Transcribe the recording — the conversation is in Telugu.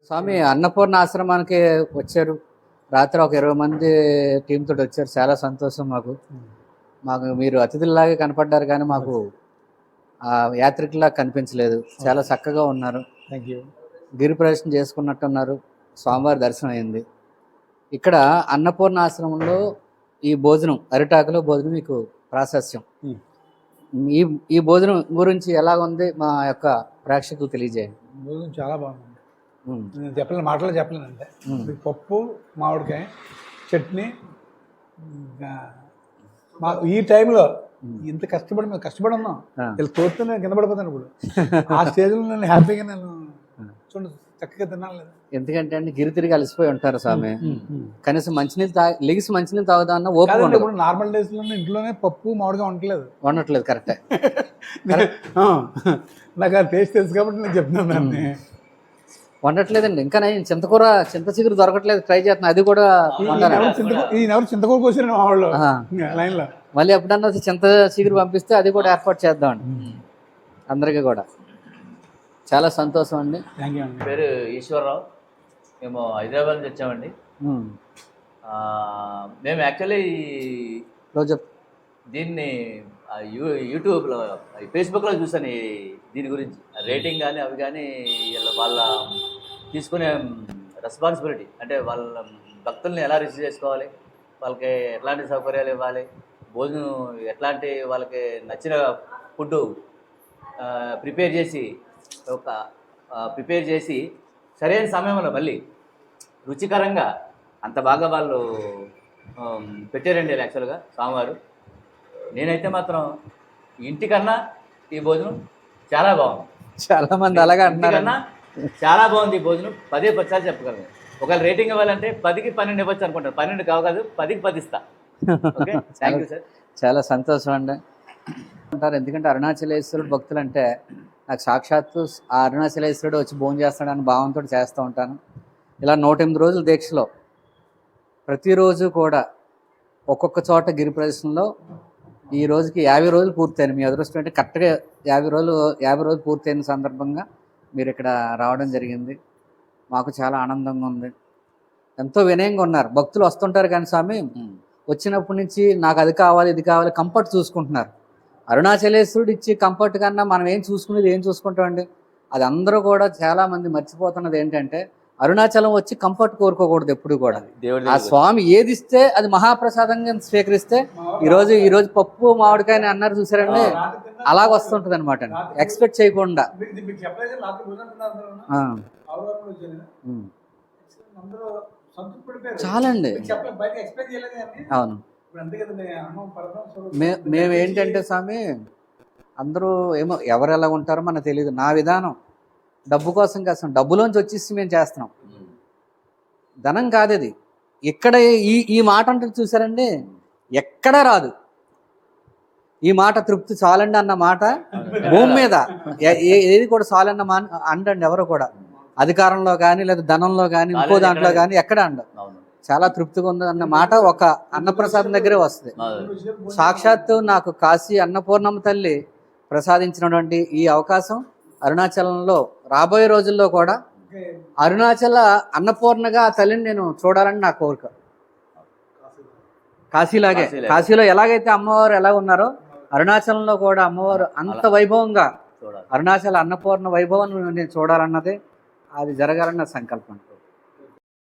స్వామి అన్నపూర్ణ ఆశ్రమానికి వచ్చారు. రాత్రి ఒక 20 మంది టీం తోటి వచ్చారు. చాలా సంతోషం మాకు. మాకు మీరు అతిథుల్లాగే కనపడ్డారు కానీ మాకు యాత్రికుల్లా కనిపించలేదు. చాలా చక్కగా ఉన్నారు. Thank you. గిరి ప్రదర్శన చేసుకున్నట్టున్నారు. స్వామివారి దర్శనం అయింది. ఇక్కడ అన్నపూర్ణ ఆశ్రమంలో ఈ భోజనం, అరిటాకులో భోజనం మీకు ప్రాశస్త్యం. ఈ ఈ భోజనం గురించి ఎలా ఉంది మా యొక్క ప్రేక్షకులు తెలియజేయండి. భోజనం చాలా బాగుంది. నేను చెప్పలేను, మాటలో చెప్పలేను. అంటే పప్పు, మామిడికాయ చట్నీ. మా ఈ టైంలో ఇంత కష్టపడి ఉన్నాం. ఇలా తోస్తే నేను కింద పడిపోతాను. ఇప్పుడు ఆ స్టేజ్లో నేను హ్యాపీగా నేను చూడండి చక్కగా తినాలి. ఎందుకంటే అండి గిరి తిరిగి అలసిపోయి ఉంటారు స్వామి. కనీసం మంచినీళ్ళు లెగిసి మంచినీళ్ళు తాగుదామన్నా ఓపిక ఉండదు. ఇప్పుడు నార్మల్ డేస్ లో ఇంట్లోనే పప్పు మామిడిగా వండట్లేదు. కరెక్టే. నాకు ఆ టేస్ట్ తెలుసు కాబట్టి నేను చెప్తున్నాను. దాన్ని వండట్లేదండి. ఇంకా నేను చింత చిగురు దొరకట్లేదు, ట్రై చేస్తున్నా. అది కూడా చింతకూర కోసారు మా వాళ్ళు లైన్ లో. మళ్ళీ ఎప్పుడన్నా చింత చిగురు పంపిస్తే అది కూడా ఏర్పాటు చేద్దామండి అందరికీ కూడా. చాలా సంతోషం అండి. పేరు ఈశ్వరరావు. మేము హైదరాబాద్ నుంచి వచ్చామండి. మేము యాక్చువల్లీ రోజు దీన్ని యూట్యూబ్లో ఫేస్బుక్లో చూసాను. దీని గురించి రేటింగ్ కానీ అవి కానీ వాళ్ళ తీసుకునే రెస్పాన్సిబిలిటీ, అంటే వాళ్ళ భక్తుల్ని ఎలా రిసీవ్ చేసుకోవాలి, వాళ్ళకి ఎట్లాంటి సౌకర్యాలు ఇవ్వాలి, భోజనం ఎట్లాంటి వాళ్ళకి నచ్చిన ఫుడ్ ప్రిపేర్ చేసి సరైన సమయంలో మళ్ళీ రుచికరంగా అంత బాగా వాళ్ళు పెట్టారండి. యాక్చువల్గా స్వామివారు, నేనైతే మాత్రం ఇంటికన్నా ఈ భోజనం చాలా బాగుంది. చాలా మంది అలాగే అంటున్నారు. చాలా బాగుంది ఈ భోజనం. 10 సార్లు చెప్పగలను. ఒకవేళ రేటింగ్ ఇవ్వాలంటే 10కి 12 ఇవ్వచ్చు అనుకుంటాను. 12 కాదు, 10కి 10 ఇస్తా. Okay, thank you sir. చాలా సంతోషం అండి అంటారు. ఎందుకంటే అరుణాచలేశ్వరుడు భక్తులు అంటే నాకు సాక్షాత్తు ఆ అరుణాచలేశ్వరుడు వచ్చి భోజనం చేస్తాడని భావంతో చేస్తూ ఉంటాను. ఇలా 108 రోజుల దీక్షలో ప్రతిరోజు కూడా ఒక్కొక్క చోట గిరి ప్రదర్శనలో ఈ రోజుకి 50 రోజులు పూర్తయినాయి. మీ అదృష్టం అంటే కరెక్ట్గా 50 రోజులు పూర్తయిన సందర్భంగా మీరు ఇక్కడ రావడం జరిగింది. మాకు చాలా ఆనందంగా ఉంది. ఎంతో వినయంగా ఉన్నారు. భక్తులు వస్తుంటారు కానీ స్వామి వచ్చినప్పటి నుంచి నాకు అది కావాలి ఇది కావాలి కంఫర్ట్ చూసుకుంటున్నారు. అరుణాచలేశ్వరుడు ఇచ్చి కంఫర్ట్ కన్నా మనం ఏం చూసుకుంటామండి. అది అందరూ కూడా చాలామంది మర్చిపోతున్నది ఏంటంటే అరుణాచలం వచ్చి కంఫర్ట్ కోరుకోకూడదు ఎప్పుడు కూడా. ఆ స్వామి ఏది ఇస్తే అది మహాప్రసాదంగా స్వీకరిస్తే ఈరోజు పప్పు మామిడికాయని అన్నారు చూసారండి, అలాగ వస్తుంటది అనమాట. ఎక్స్పెక్ట్ చేయకుండా చాలండి. అవును, మేము ఏంటంటే స్వామి అందరూ ఏమో ఎవరు ఎలా ఉంటారో మనకు తెలియదు. నా విధానం డబ్బు కోసం కాస్తాం, డబ్బులోంచి వచ్చేసి మేము చేస్తున్నాం. ధనం కాదు అది. ఇక్కడ ఈ మాట అంటే చూసారండి ఎక్కడా రాదు. ఈ మాట తృప్తి చాలండి అన్న మాట భూమి మీద ఏది కూడా చాలన్న అండండి ఎవరు కూడా. అధికారంలో కానీ లేదా ధనంలో కానీ ఇంకో దాంట్లో కానీ ఎక్కడ అండ. చాలా తృప్తిగా ఉంది అన్న మాట ఒక అన్నప్రసాదం దగ్గరే వస్తుంది. సాక్షాత్తు నాకు కాశీ అన్నపూర్ణమ్మ తల్లి ప్రసాదించినటువంటి ఈ అవకాశం అరుణాచలంలో రాబోయే రోజుల్లో కూడా అరుణాచల అన్నపూర్ణగా ఆ తల్లిని నేను చూడాలని నా కోరిక. కాశీలో ఎలాగైతే అమ్మవారు ఎలా ఉన్నారో అరుణాచలంలో కూడా అమ్మవారు అంత వైభవంగా అరుణాచల అన్నపూర్ణ వైభవాన్ని నేను చూడాలన్నదే అది జరగాలన్న సంకల్పం.